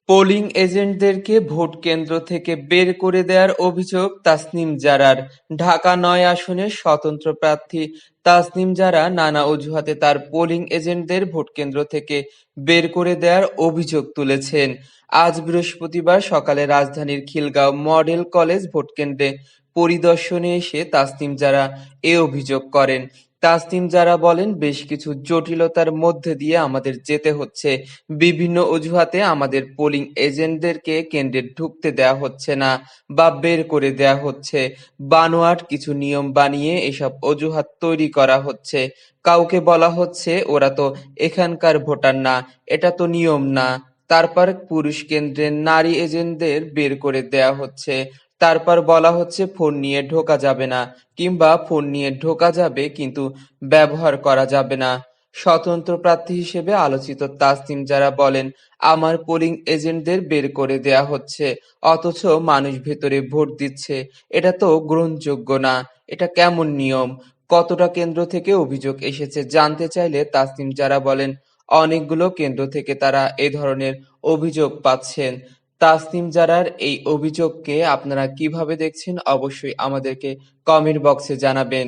Polling এজেন্টদেরকে vote কেন্দ্র থেকে বের করে দেওয়ার অভিযোগ তাসনিম জারার। ঢাকা-৯ আসনের স্বতন্ত্র প্রার্থী তাসনিম জারা নানা অজুহাতে তার পোলিং এজেন্টদের ভোটকেন্দ্র থেকে বের করে দেওয়ার অভিযোগ তুলেছেন। আজ বৃহস্পতিবার সকালে রাজধানীর খিলগাঁও মডেল কলেজ ভোটকেন্দ্রে পরিদর্শনে এসে তাসনিম জারা এ অভিযোগ করেন। তাসনিম জারা বলেন, বেশ কিছু জটিলতার মধ্যে দিয়ে আমাদের যেতে হচ্ছে। বিভিন্ন অজুহাতে আমাদের পোলিং এজেন্টদেরকে কেন্দ্রে ঢুকতে দেওয়া হচ্ছে না বা বের করে দেওয়া হচ্ছে। বানোয়াট কিছু নিয়ম বানিয়ে এসব অজুহাত তৈরি করা হচ্ছে। কাউকে বলা হচ্ছে, ওরা তো এখানকার ভোটার না, এটা তো নিয়ম না। তারপর পুরুষ কেন্দ্রের নারী এজেন্টদের বের করে দেওয়া হচ্ছে। তারপর বলা হচ্ছে ফোন নিয়ে ঢোকা যাবে না, কিংবা ফোন নিয়ে ঢোকা যাবে কিন্তু ব্যবহার করা যাবে না। স্বতন্ত্র প্রার্থী হিসেবে আলোচিত তাসনিম জারা বলেন, আমার পোলিং এজেন্টদের বের করে দেয়া হচ্ছে, অথচ মানুষ ভেতরে ভোট দিচ্ছে। এটা তো গ্রহণযোগ্য না। এটা কেমন নিয়ম? কতটা কেন্দ্র থেকে অভিযোগ এসেছে জানতে চাইলে তাসনিম জারা বলেন, অনেকগুলো কেন্দ্র থেকে তারা এ ধরনের অভিযোগ পাচ্ছেন। তাসনিম জারার এই অভিযোগকে আপনারা কিভাবে দেখছেন অবশ্যই আমাদেরকে কমেন্ট বক্সে জানাবেন।